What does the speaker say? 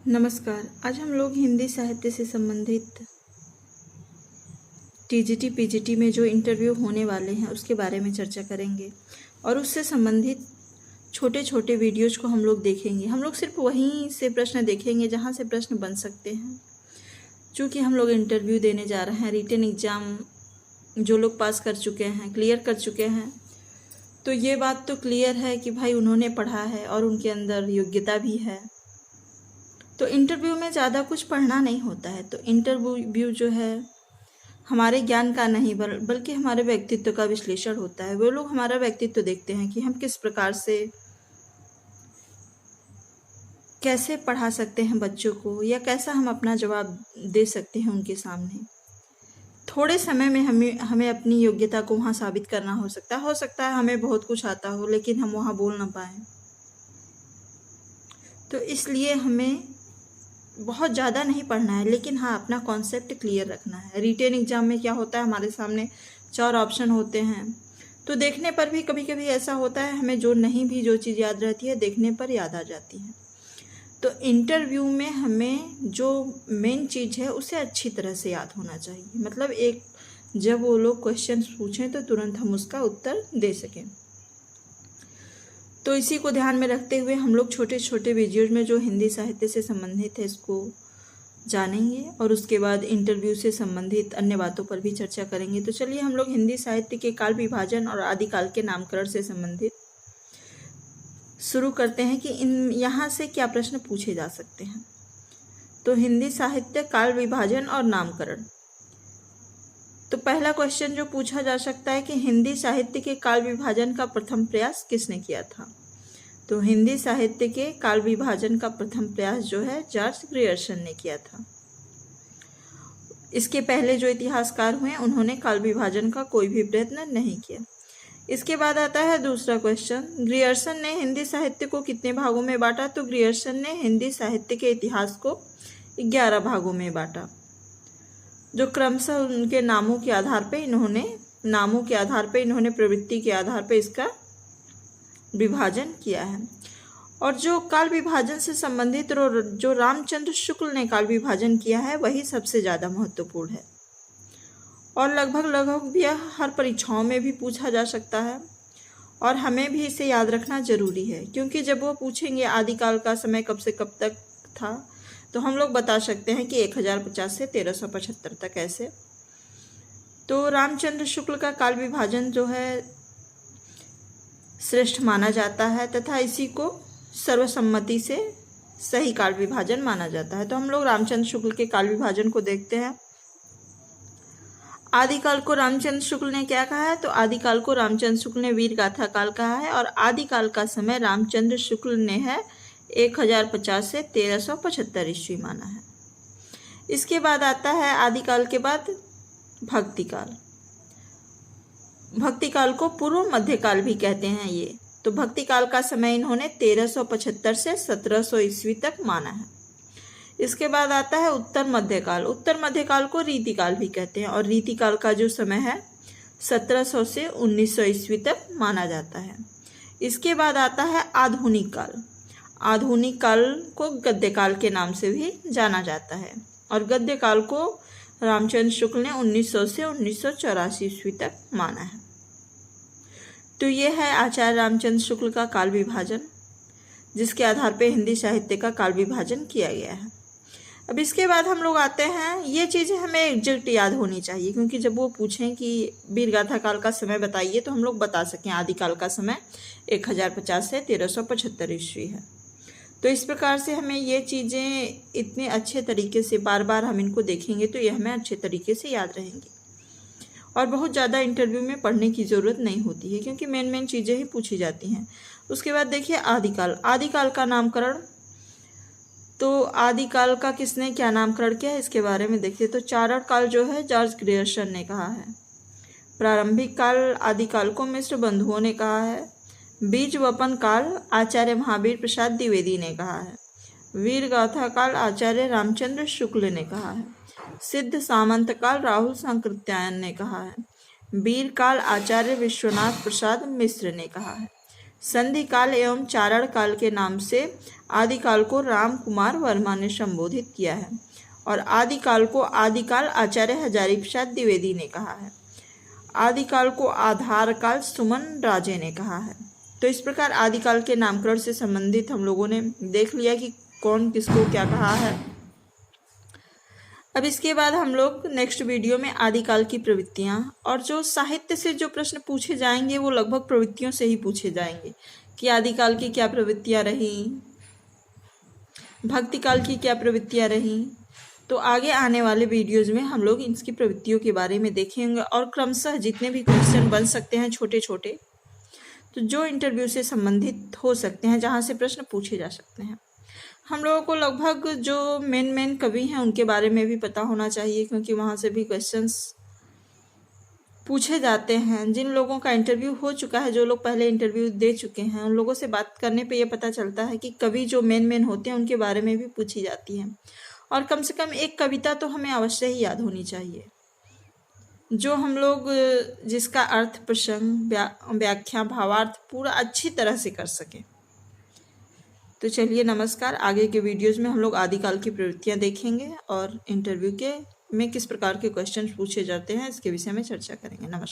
नमस्कार। आज हम लोग हिंदी साहित्य से संबंधित टीजीटी पीजीटी में जो इंटरव्यू होने वाले हैं उसके बारे में चर्चा करेंगे और उससे संबंधित छोटे छोटे वीडियोज को हम लोग देखेंगे। हम लोग सिर्फ वहीं से प्रश्न देखेंगे जहां से प्रश्न बन सकते हैं। चूँकि हम लोग इंटरव्यू देने जा रहे हैं, रिटन एग्ज़ाम जो लोग पास कर चुके हैं, क्लियर कर चुके हैं, तो ये बात तो क्लियर है कि भाई उन्होंने पढ़ा है और उनके अंदर योग्यता भी है। तो इंटरव्यू में ज़्यादा कुछ पढ़ना नहीं होता है। तो इंटरव्यू जो है हमारे ज्ञान का नहीं बल्कि हमारे व्यक्तित्व का विश्लेषण होता है। वो लोग हमारा व्यक्तित्व देखते हैं कि हम किस प्रकार से कैसे पढ़ा सकते हैं बच्चों को, या कैसा हम अपना जवाब दे सकते हैं उनके सामने। थोड़े समय में हमें अपनी योग्यता को वहाँ साबित करना हो सकता है हमें बहुत कुछ आता हो लेकिन हम वहाँ बोल ना पाएँ। तो इसलिए हमें बहुत ज़्यादा नहीं पढ़ना है, लेकिन हाँ अपना कॉन्सेप्ट क्लियर रखना है। रिटेन एग्ज़ाम में क्या होता है, हमारे सामने 4 ऑप्शन होते हैं, तो देखने पर भी कभी कभी ऐसा होता है हमें जो चीज़ याद रहती है देखने पर याद आ जाती है। तो इंटरव्यू में हमें जो मेन चीज़ है उसे अच्छी तरह से याद होना चाहिए। मतलब जब वो लोग क्वेश्चन पूछें तो तुरंत हम उसका उत्तर दे सकें। तो इसी को ध्यान में रखते हुए हम लोग छोटे छोटे वीडियोज में जो हिंदी साहित्य से संबंधित है इसको जानेंगे और उसके बाद इंटरव्यू से संबंधित अन्य बातों पर भी चर्चा करेंगे। तो चलिए हम लोग हिंदी साहित्य के काल विभाजन और आदिकाल के नामकरण से संबंधित शुरू करते हैं कि यहाँ से क्या प्रश्न पूछे जा सकते हैं। तो हिंदी साहित्य काल विभाजन और नामकरण। तो पहला क्वेश्चन जो पूछा जा सकता है कि हिंदी साहित्य के काल विभाजन का प्रथम प्रयास किसने किया था। तो हिंदी साहित्य के काल विभाजन का प्रथम प्रयास जो है जॉर्ज ग्रियर्सन ने किया था। इसके पहले जो इतिहासकार हुए उन्होंने काल विभाजन का कोई भी प्रयत्न नहीं किया। इसके बाद आता है दूसरा क्वेश्चन, ग्रियर्सन ने हिंदी साहित्य को कितने भागों में बांटा। तो ग्रियर्सन ने हिंदी साहित्य के इतिहास को 11 भागों में बांटा, जो क्रमशः उनके नामों के आधार पे इन्होंने प्रवृत्ति के आधार पे इसका विभाजन किया है। और जो काल विभाजन से संबंधित जो रामचंद्र शुक्ल ने काल विभाजन किया है वही सबसे ज़्यादा महत्वपूर्ण है और लगभग भी हर परीक्षाओं में भी पूछा जा सकता है और हमें भी इसे याद रखना जरूरी है, क्योंकि जब वो पूछेंगे आदिकाल का समय कब से कब तक था तो हम लोग बता सकते हैं कि 1050 से 1375 तक ऐसे। तो रामचंद्र शुक्ल का काल विभाजन जो है श्रेष्ठ माना जाता है तथा इसी को सर्वसम्मति से सही काल विभाजन माना जाता है। तो हम लोग रामचंद्र शुक्ल के काल विभाजन को देखते हैं। आदिकाल को रामचंद्र शुक्ल ने क्या कहा है। तो आदिकाल को रामचंद्र शुक्ल ने वीर गाथा काल कहा है और आदिकाल का समय रामचंद्र शुक्ल ने है 1050 से 1375 ईस्वी माना है। इसके बाद आता है आदिकाल के बाद भक्तिकाल। भक्तिकाल को पूर्व मध्यकाल भी कहते हैं ये। तो भक्तिकाल का समय इन्होंने 1375 से 1700 ईस्वी तक माना है। इसके बाद आता है उत्तर मध्यकाल। उत्तर मध्यकाल को रीतिकाल भी कहते हैं और रीतिकाल का जो समय है 1700 से 1900 ईस्वी तक माना जाता है। इसके बाद आता है आधुनिक काल। आधुनिक काल को गद्यकाल के नाम से भी जाना जाता है और गद्यकाल को रामचंद्र शुक्ल ने 1900 से 1984 ईस्वी तक माना है। तो ये है आचार्य रामचंद्र शुक्ल का काल विभाजन, जिसके आधार पर हिंदी साहित्य का काल विभाजन किया गया है। अब इसके बाद हम लोग आते हैं, ये चीज़ें हमें एग्जैक्ट याद होनी चाहिए, क्योंकि जब वो पूछें कि वीरगाथा काल का समय बताइए तो हम लोग बता सकें आदिकाल का समय 1050 से 1375 ईस्वी है। तो इस प्रकार से हमें ये चीज़ें इतने अच्छे तरीके से बार बार हम इनको देखेंगे तो ये हमें अच्छे तरीके से याद रहेंगी और बहुत ज़्यादा इंटरव्यू में पढ़ने की ज़रूरत नहीं होती है, क्योंकि मेन चीज़ें ही पूछी जाती हैं। उसके बाद देखिए आदिकाल। आदिकाल का नामकरण। तो आदिकाल का किसने क्या नामकरण किया है इसके बारे में देखिए। तो चारण काल जो है जॉर्ज ग्रियर्सन ने कहा है। प्रारंभिक काल आदिकाल को मिश्र बंधुओं ने कहा है। बीज वपन काल आचार्य महावीर प्रसाद द्विवेदी ने कहा है। वीर गाथा काल आचार्य रामचंद्र शुक्ल ने कहा है। सिद्ध सामंत काल राहुल सांकृत्यायन ने कहा है। वीर काल आचार्य विश्वनाथ प्रसाद मिश्र ने कहा है। संधि काल एवं चारण काल के नाम से आदिकाल को राम कुमार वर्मा ने संबोधित किया है और आदिकाल को आदिकाल आचार्य हजारीप्रसाद द्विवेदी ने कहा है। आदिकाल को आधार काल सुमन राजे ने कहा है। तो इस प्रकार आदिकाल के नामकरण से संबंधित हम लोगों ने देख लिया कि कौन किसको क्या कहा है। अब इसके बाद हम लोग नेक्स्ट वीडियो में आदिकाल की प्रवृत्तियां और जो साहित्य से जो प्रश्न पूछे जाएंगे वो लगभग प्रवृत्तियों से ही पूछे जाएंगे कि आदिकाल की क्या प्रवृत्तियां रही, भक्तिकाल की क्या प्रवृत्तियां रही। तो आगे आने वाले वीडियोज में हम लोग इसकी प्रवृत्तियों के बारे में देखेंगे और क्रमशः जितने भी क्वेश्चन बन सकते हैं छोटे छोटे, तो जो इंटरव्यू से संबंधित हो सकते हैं, जहाँ से प्रश्न पूछे जा सकते हैं, हम लोगों को लगभग जो मेन कवि हैं उनके बारे में भी पता होना चाहिए, क्योंकि वहाँ से भी क्वेश्चंस पूछे जाते हैं। जिन लोगों का इंटरव्यू हो चुका है, जो लोग पहले इंटरव्यू दे चुके हैं, उन लोगों से बात करने पे ये पता चलता है कि कवि जो मेन होते हैं उनके बारे में भी पूछी जाती है। और कम से कम एक कविता तो हमें अवश्य ही याद होनी चाहिए, जो हम लोग जिसका अर्थ, प्रसंग, व्याख्या, भावार्थ पूरा अच्छी तरह से कर सकें। तो चलिए नमस्कार। आगे के वीडियोस में हम लोग आदिकाल की प्रवृत्तियां देखेंगे और इंटरव्यू के में किस प्रकार के क्वेश्चन पूछे जाते हैं इसके विषय में चर्चा करेंगे। नमस्कार।